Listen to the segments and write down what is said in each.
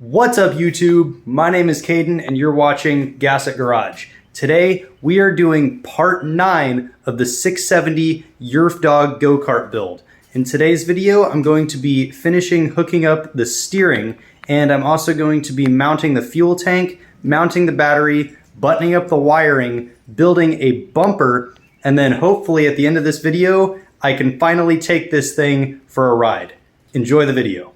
What's up YouTube? My name is Caden and you're watching Gas It Garage. Today we are doing part 9 of the 670 Yerf Dog go-kart build. In today's video I'm going to be finishing hooking up the steering, and I'm also going to be mounting the fuel tank, mounting the battery, buttoning up the wiring, building a bumper, and then hopefully at the end of this video I can finally take this thing for a ride. Enjoy the video.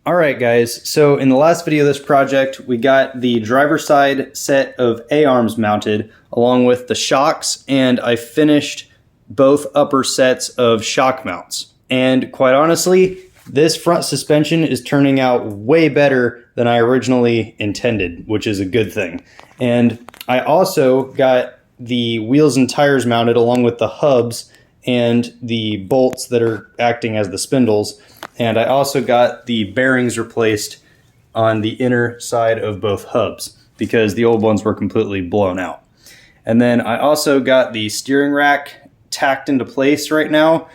Alright guys, so in the last video of this project, we got the driver's side set of A-arms mounted along with the shocks, and I finished both upper sets of shock mounts. And quite honestly, this front suspension is turning out way better than I originally intended, which is a good thing. And I also got the wheels and tires mounted along with the hubs and the bolts that are acting as the spindles. And I also got the bearings replaced on the inner side of both hubs because the old ones were completely blown out. And then I also got the steering rack tacked into place right now.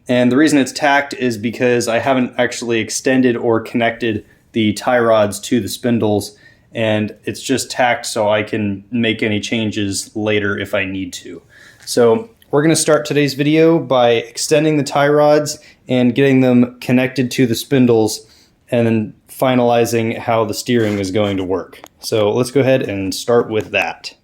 And the reason it's tacked is because I haven't actually extended or connected the tie rods to the spindles, and it's just tacked so I can make any changes later if I need to. So we're going to start today's video by extending the tie rods and getting them connected to the spindles and then finalizing how the steering is going to work. So let's go ahead and start with that.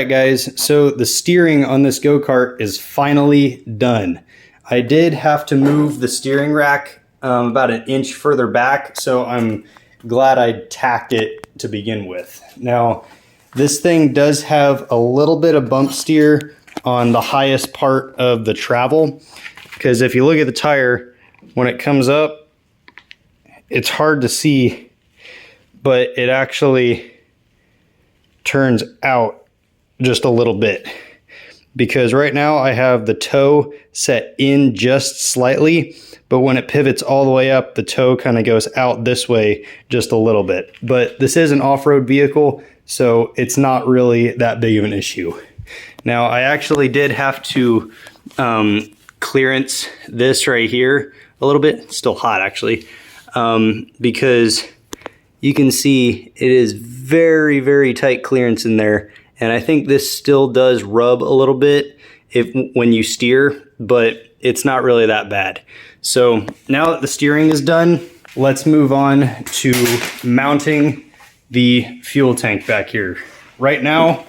right, guys, so the steering on this go-kart is finally done. I did have to move the steering rack about an inch further back, so I'm glad I tacked it to begin with. Now, this thing does have a little bit of bump steer on the highest part of the travel, because if you look at the tire, when it comes up, it's hard to see, but it actually turns out just a little bit, because right now I have the toe set in just slightly, but when it pivots all the way up, the toe kind of goes out this way just a little bit. But this is an off-road vehicle, so it's not really that big of an issue. Now, I actually did have to clearance this right here a little bit. It's still hot, actually, because you can see it is very, very tight clearance in there. And I think this still does rub a little bit when you steer, but it's not really that bad. So now that the steering is done, let's move on to mounting the fuel tank back here. Right now,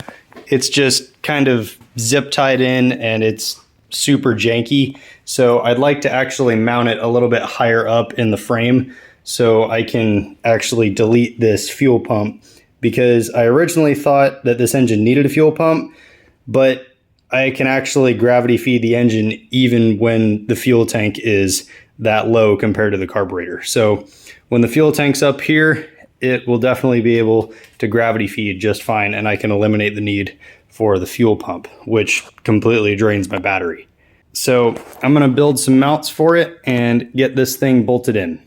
it's just kind of zip tied in and it's super janky. So I'd like to actually mount it a little bit higher up in the frame so I can actually delete this fuel pump, because I originally thought that this engine needed a fuel pump, but I can actually gravity feed the engine even when the fuel tank is that low compared to the carburetor. So when the fuel tank's up here, it will definitely be able to gravity feed just fine, and I can eliminate the need for the fuel pump, which completely drains my battery. So I'm gonna build some mounts for it and get this thing bolted in.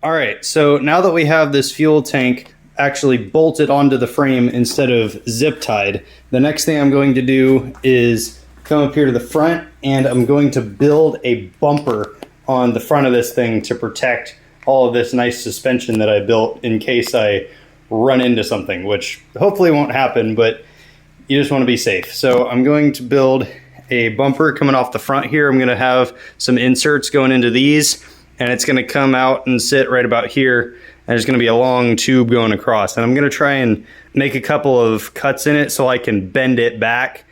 Alright, so now that we have this fuel tank actually bolted onto the frame instead of zip tied, the next thing I'm going to do is come up here to the front, and I'm going to build a bumper on the front of this thing to protect all of this nice suspension that I built in case I run into something, which hopefully won't happen, but you just want to be safe. So I'm going to build a bumper coming off the front here. I'm going to have some inserts going into these, and it's going to come out and sit right about here, and there's going to be a long tube going across. And I'm going to try and make a couple of cuts in it so I can bend it back,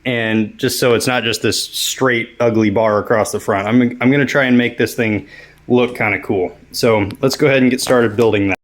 and just so it's not just this straight ugly bar across the front. I'm going to try and make this thing look kind of cool. So let's go ahead and get started building that.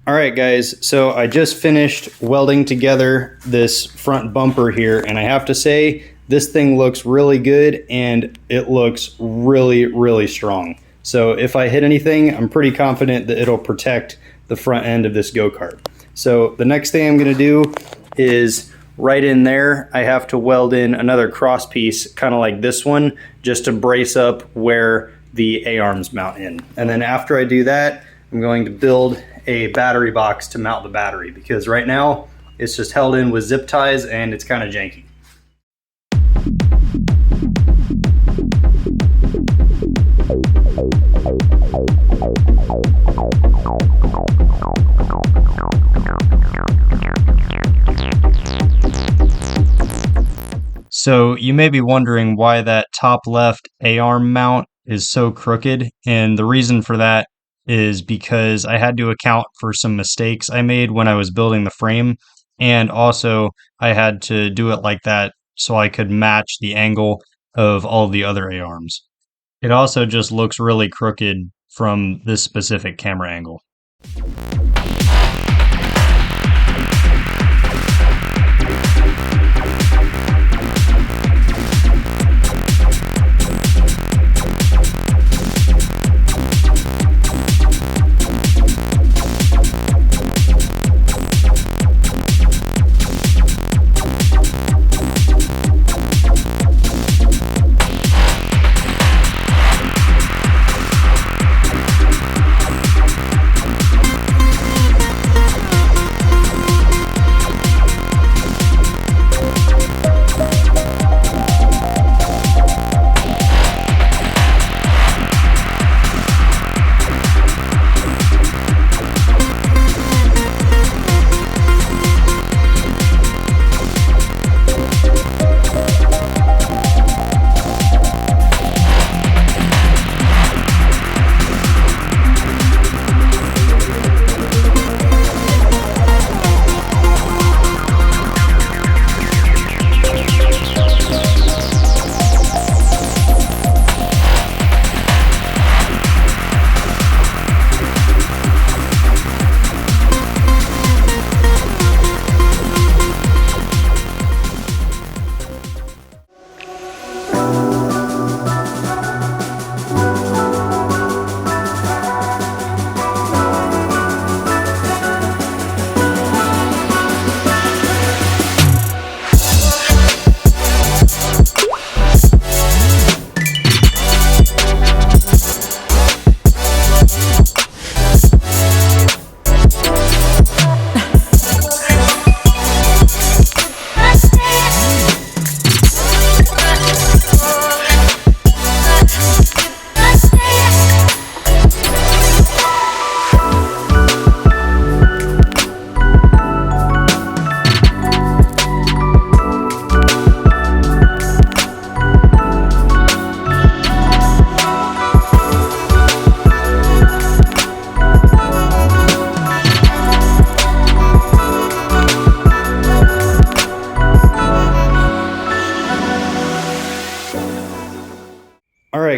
Alright guys, so I just finished welding together this front bumper here, and I have to say this thing looks really good and it looks really strong. So if I hit anything, I'm pretty confident that it'll protect the front end of this go-kart. So the next thing I'm going to do is right in there I have to weld in another cross piece kind of like this one, just to brace up where the A-arms mount in. And then after I do that, I'm going to build a battery box to mount the battery, because right now it's just held in with zip ties and it's kind of janky. So you may be wondering why that top left A-arm mount is so crooked, and the reason for that is because I had to account for some mistakes I made when I was building the frame, and also I had to do it like that so I could match the angle of all the other A-arms. It also just looks really crooked from this specific camera angle.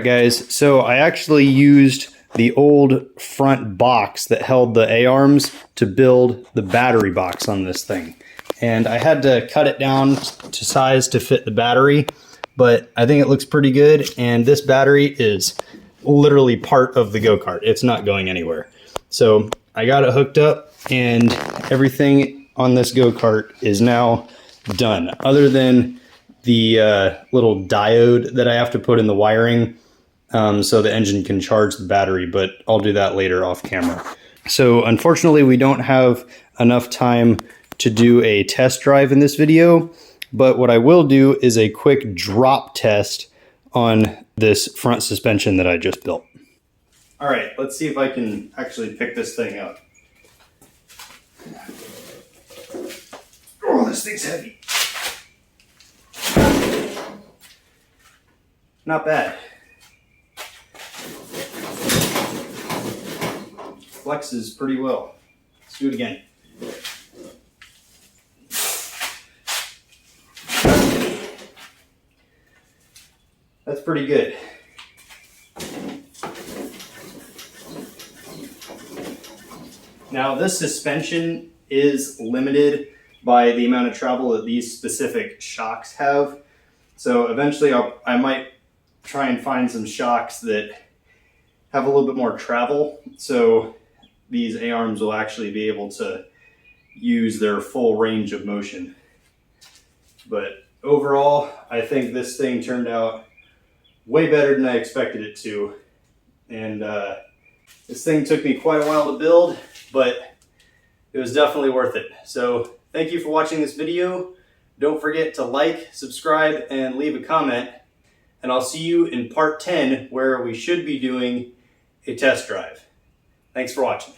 guys, so I actually used the old front box that held the A-arms to build the battery box on this thing. And I had to cut it down to size to fit the battery, but I think it looks pretty good. And this battery is literally part of the go-kart. It's not going anywhere. So I got it hooked up and everything on this go-kart is now done, other than the little diode that I have to put in the wiring so the engine can charge the battery, but I'll do that later off camera. So unfortunately, we don't have enough time to do a test drive in this video, but what I will do is a quick drop test on this front suspension that I just built. All right, let's see if I can actually pick this thing up. Oh, this thing's heavy. Not bad. Flexes pretty well. Let's do it again. That's pretty good. Now this suspension is limited by the amount of travel that these specific shocks have. So eventually I might try and find some shocks that have a little bit more travel, so these A-arms will actually be able to use their full range of motion. But overall, I think this thing turned out way better than I expected it to. And this thing took me quite a while to build, but it was definitely worth it. So thank you for watching this video. Don't forget to like, subscribe, and leave a comment. And I'll see you in part 10, where we should be doing a test drive. Thanks for watching.